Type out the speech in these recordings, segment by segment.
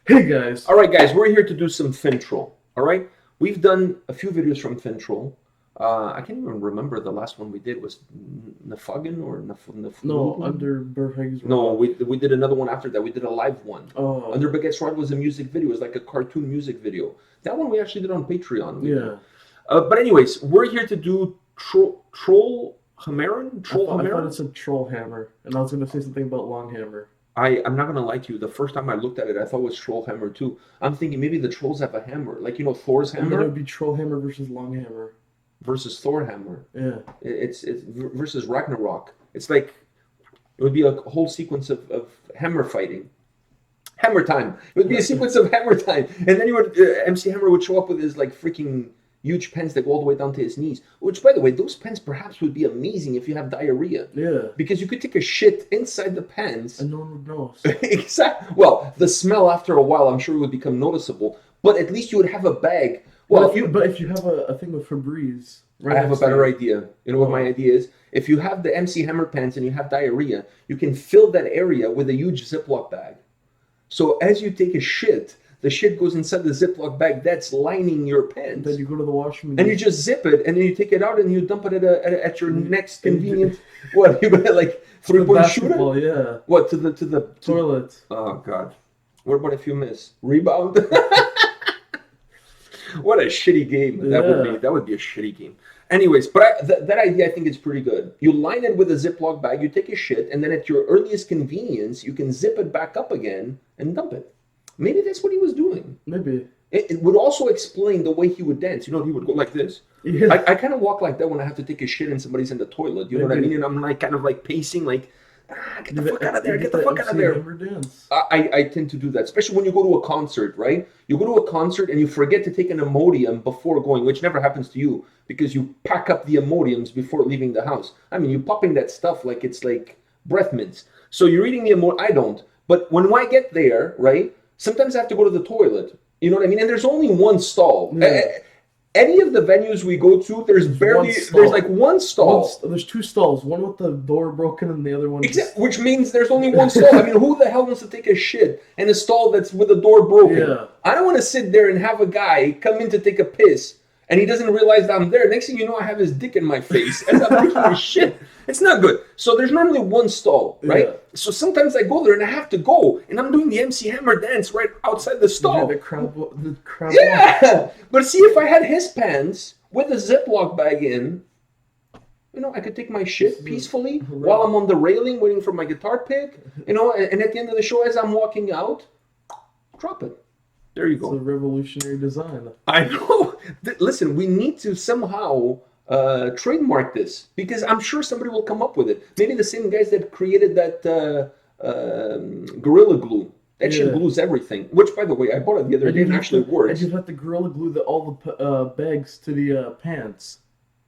Hey guys. All right, guys, we're here to do some Finntroll. All right, we've done a few videos from Finntroll. I can't even remember the last one we did was Nafagan or No, Naflugan? under Burheg's No, Rod. we did another one after that. We did a live one. Oh, Under Baguette's Rod was a music video. It was like a cartoon music video. That one we actually did on Patreon. yeah. But anyways, we're here to do Trollhammaren. I thought Trollhammaren. it said Trollhammer, and I was gonna say something about Longhammer. I'm not gonna lie to you. The first time I looked at it, I thought it was Trollhammer too. I'm thinking maybe the trolls have a hammer, like Thor's And then it hammer would be Trollhammer versus Longhammer. versus Thor hammer. Yeah. It's versus Ragnarok. It's like it would be a whole sequence of hammer fighting. Hammer time. It would be a sequence of hammer time, and then MC Hammer would show up with his like freaking huge pens that go all the way down to his knees. Which, by the way, those pens perhaps would be amazing if you have diarrhea. Yeah. Because you could take a shit inside the pens. And no one would know. Exactly. Well, the smell after a while, I'm sure, would become noticeable. But at least you would have a bag. Well, but if you have a thing with Febreze, I have a better idea. You know what my idea is? If you have the MC Hammer pens and you have diarrhea, you can fill that area with a huge Ziploc bag. So as you take a shit, the shit goes inside the Ziploc bag that's lining your pens. Then you go to the washroom and you just zip it, and then you take it out and you dump it at your next convenient. What, you got like 3-point shooter? Yeah. What, to the Toilet. Oh God! What about if you miss rebound? What a shitty game that would be. That would be a shitty game. Anyways, but that idea I think is pretty good. You line it with a Ziploc bag, you take a shit, and then at your earliest convenience, you can zip it back up again and dump it. Maybe that's what he was doing. Maybe. It would also explain the way he would dance. He would go like this. Yeah. I kind of walk like that when I have to take a shit and somebody's in the toilet. You know what I mean? And I'm like kind of like pacing, like, get the fuck out of there, get the fuck out of there. Dance. I tend to do that, especially when you go to a concert, right? You go to a concert and you forget to take an Imodium before going, which never happens to you because you pack up the Imodiums before leaving the house. I mean, you're popping that stuff like it's like breath mints. So you're eating the Imodium. I don't. But when I get there, right, sometimes I have to go to the toilet. You know what I mean? And there's only one stall. Yeah. Any of the venues we go to, there's like one stall. There's two stalls, one with the door broken and the other one. Which means there's only one stall. I mean, who the hell wants to take a shit in a stall that's with the door broken? Yeah. I don't want to sit there and have a guy come in to take a piss and he doesn't realize that I'm there. Next thing you know, I have his dick in my face as I'm taking a shit. It's not good. So there's normally one stall, right? Yeah. So sometimes I go there and I have to go, and I'm doing the MC Hammer dance right outside the stall. Yeah, the crowd. Yeah, but see, if I had his pants with a Ziploc bag in, I could take my shit peacefully while I'm on the railing waiting for my guitar pick, and at the end of the show, as I'm walking out, drop it. There you go. It's a revolutionary design. I know. Listen, we need to somehow trademark this because I'm sure somebody will come up with it. Maybe the same guys that created that Gorilla Glue. That shit glues everything. Which, by the way, I bought it the other day and actually works. And you have to Gorilla Glue all the bags to the pants.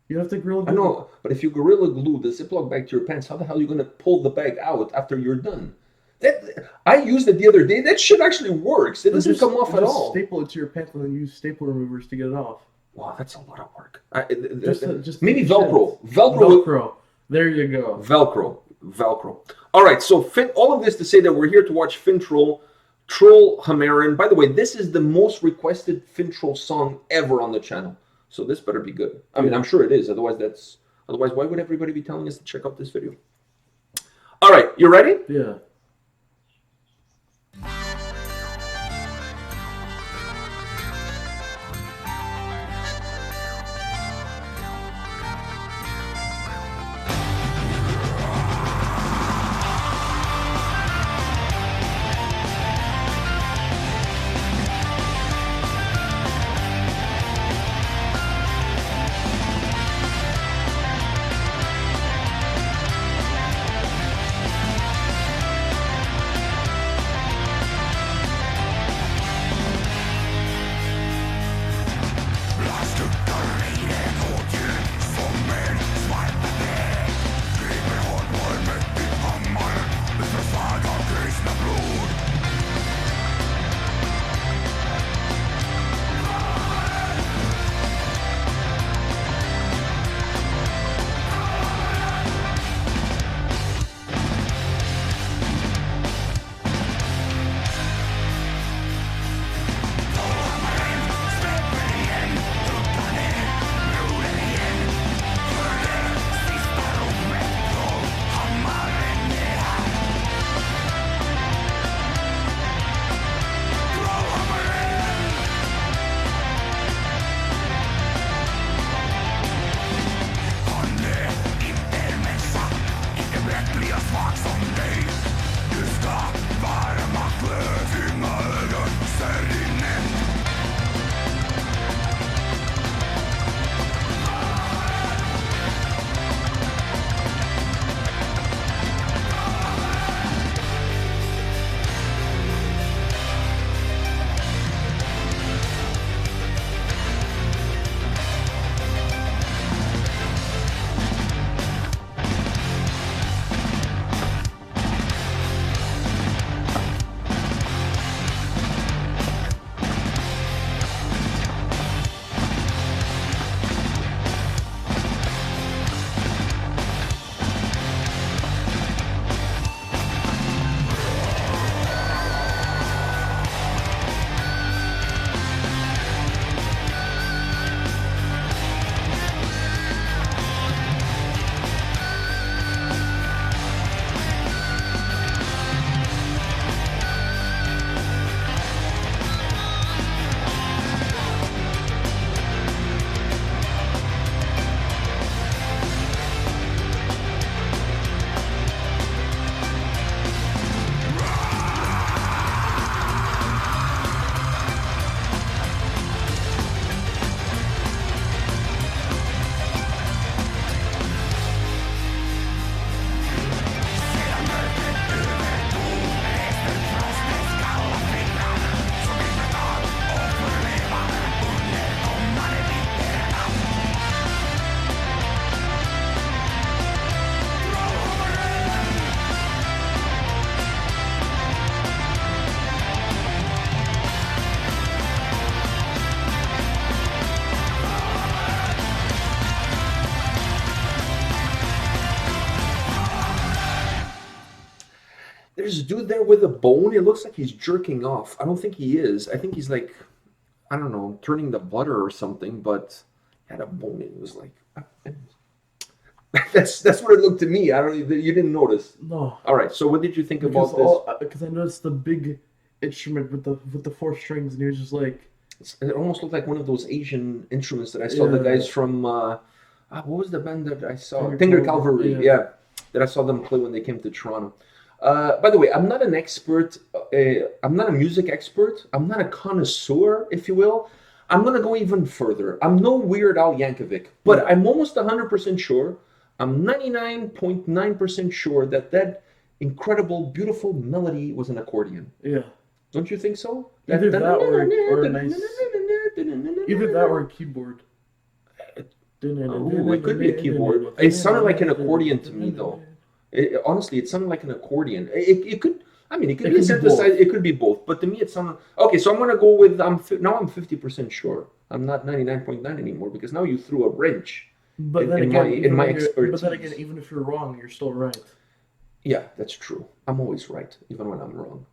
You have to Gorilla Glue. I know, but if you Gorilla Glue the Ziploc bag to your pants, how the hell are you going to pull the bag out after you're done? I used it the other day. That shit actually works. It doesn't come off at all. Staple it to your pants and then use staple removers to get it off. Wow, that's a lot of work. Just maybe Velcro. Velcro. There you go. Velcro. All right, so all of this to say that we're here to watch Finntroll, Trollhammaren. By the way, this is the most requested Finntroll song ever on the channel. So this better be good. I mean, I'm sure it is. Otherwise, why would everybody be telling us to check out this video? All right, you ready? Yeah. There's a dude there with a bone. It looks like he's jerking off. I don't think he is. I think he's like, I don't know, turning the butter or something, but he had a bone. It was like, that's what it looked to me. I don't. You didn't notice. No. All right. So what did you think about this? Because I noticed the big instrument with the four strings, and he was just like. It almost looked like one of those Asian instruments that I saw the guys from. What was the band that I saw? Finger Cavalry. Yeah, that I saw them play when they came to Toronto. By the way, I'm not an expert. I'm not a music expert. I'm not a connoisseur, if you will. I'm going to go even further. I'm no Weird Al Yankovic, but I'm almost 100% sure. I'm 99.9% sure that incredible, beautiful melody was an accordion. Yeah. Don't you think so? Either that or a nice... Either that or a keyboard. Oh, it could be a keyboard. It sounded like an accordion to me, though. Honestly, it sounded like an accordion. It could. I mean, it could be a synthesizer. It could be both. But to me, it sounded okay. So I'm gonna go with. I'm 50% sure. I'm not 99.9 anymore because now you threw a wrench. But then again, in my expertise. But then again, even if you're wrong, you're still right. Yeah, that's true. I'm always right, even when I'm wrong.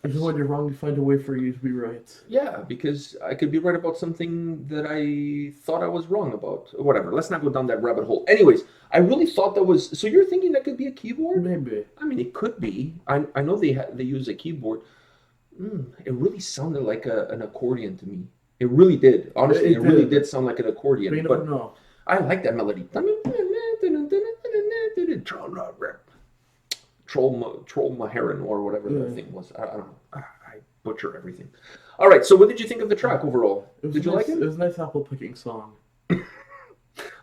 Even when you're wrong, you find a way for you to be right. Yeah, because I could be right about something that I thought I was wrong about. Whatever. Let's not go down that rabbit hole. Anyways, I really thought that was. So you're thinking that could be a keyboard? Maybe. I mean, it could be. I know they use a keyboard. It really sounded like an accordion to me. It really did. Honestly, it really did sound like an accordion. But you never know. I like that melody. Trollhammaren or whatever that thing was. I don't know. I butcher everything. All right. So, what did you think of the track overall? Did you like it? It was a nice apple picking song. I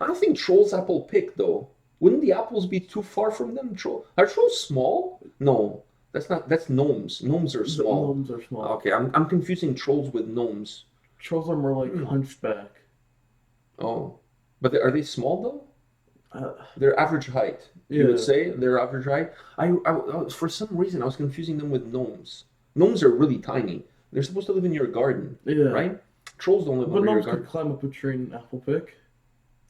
don't think trolls apple pick though. Wouldn't the apples be too far from them? Are trolls small? No, that's not. That's gnomes. Gnomes are small. Gnomes are small. Okay, I'm confusing trolls with gnomes. Trolls are more like hunchback. Oh, but are they small though? They're average height. You would say they're average height. I for some reason I was confusing them with gnomes. Gnomes are really tiny. They're supposed to live in your garden, right? Trolls don't live in your garden. But gnomes could climb up a tree and apple pick.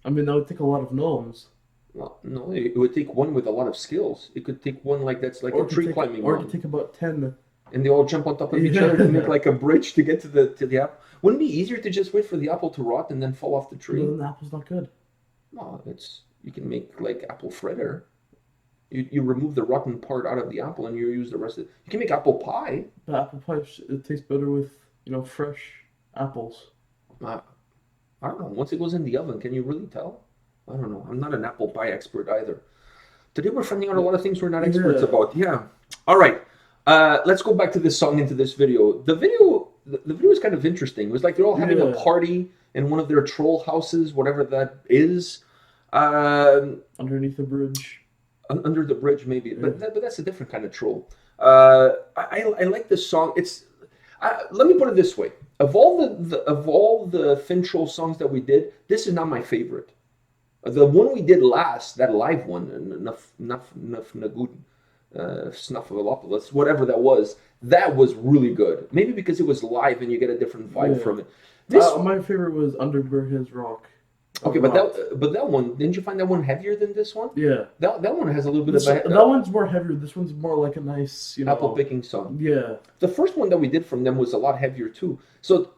I mean, that would take a lot of gnomes. Well, no, it would take one with a lot of skills. It could take one that's like a tree climbing one. Or it could take about 10. And they all jump on top of each other to make like a bridge to get to the apple. Wouldn't it be easier to just wait for the apple to rot and then fall off the tree? Well, then the apple's not good. No, you can make like apple fritter. You remove the rotten part out of the apple and you use the rest of it. You can make apple pie. But apple pie, it tastes better with, fresh apples. I don't know. Once it goes in the oven, can you really tell? I don't know. I'm not an apple pie expert either. Today we're finding out a lot of things we're not experts Yeah. about. Yeah. All right. Let's go back to this song, into this video. The video is kind of interesting. It was like they're all having a Yeah. party in one of their troll houses, whatever that is. Underneath the bridge. Under the bridge, maybe, Yeah. but that's a different kind of troll. I like this song. Let me put it this way: of all the Finntroll songs that we did, this is not my favorite. The one we did last, that live one, Snuffleupagus, whatever that was really good. Maybe because it was live and you get a different vibe from it. My favorite was Underberg's Rock. Okay, but that one, didn't you find that one heavier than this one? Yeah. That one has a little bit That one's more heavier. This one's more like a nice, apple picking song. Yeah. The first one that we did from them was a lot heavier too. So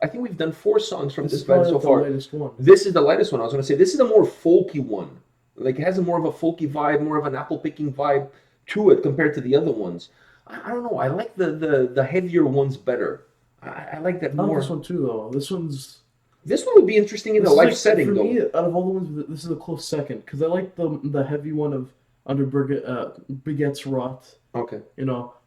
I think we've done 4 songs from this band so far. The lightest one. This is the lightest one. I was going to say this is a more folky one. Like it has a more of a folky vibe, more of an apple picking vibe to it compared to the other ones. I don't know. I like the heavier ones better. I like that more. I like this one too, though. This one would be interesting in a live setting, though. For me, out of all the ones, this is a close second because I like the heavy one of Begets Rot. Okay.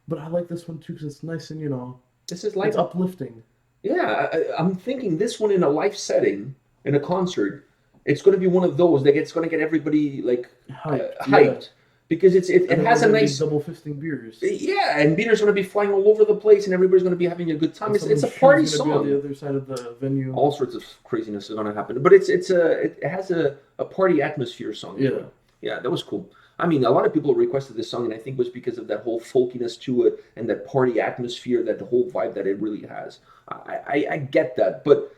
But I like this one too because it's nice and this is like it's uplifting. Yeah, I'm thinking this one in a live setting, in a concert, it's going to be one of those that it's going to get everybody like hyped. Because it has a nice double fisting beers. Yeah, and beers are going to be flying all over the place, and everybody's going to be having a good time. It's a party song. On the other side of the venue. All sorts of craziness is going to happen, but it has a party atmosphere song. Yeah, yeah, that was cool. I mean, a lot of people requested this song, and I think it was because of that whole folkiness to it and that party atmosphere, that the whole vibe that it really has. I get that, but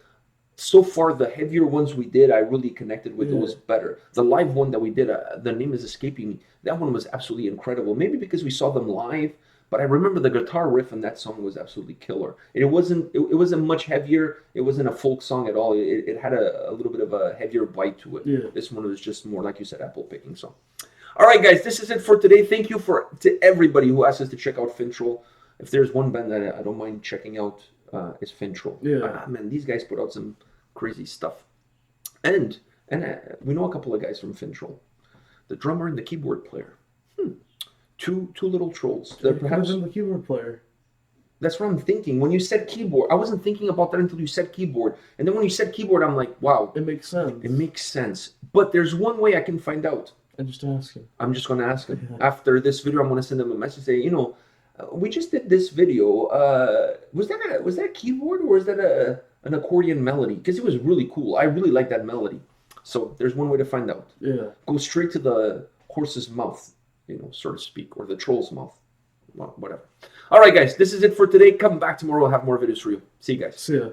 so far the heavier ones we did, I really connected with those better. The live one that we did, the name is escaping me. That one was absolutely incredible. Maybe because we saw them live, but I remember the guitar riff in that song was absolutely killer. It wasn't much heavier. It wasn't a folk song at all. It had a little bit of a heavier bite to it. Yeah. This one was just more, like you said, apple picking song. All right, guys, this is it for today. Thank you to everybody who asked us to check out Finntroll. If there's one band that I don't mind checking out, it's Finntroll. Yeah. Man, these guys put out some crazy stuff. And we know a couple of guys from Finntroll. The drummer and the keyboard player. Two little trolls. They're perhaps the keyboard player. That's what I'm thinking. When you said keyboard, I wasn't thinking about that until you said keyboard. And then when you said keyboard, I'm like, wow. It makes sense. It makes sense. But there's one way I can find out. And just ask him. I'm just going to ask him. Yeah. After this video, I'm going to send him a message saying, we just did this video. Was that a keyboard or was that an accordion melody? Because it was really cool. I really like that melody. So there's one way to find out. Yeah. Go straight to the horse's mouth, so to speak, or the troll's mouth. Well, whatever. All right, guys, this is it for today. Come back tomorrow. We'll have more videos for you. See you guys. See ya.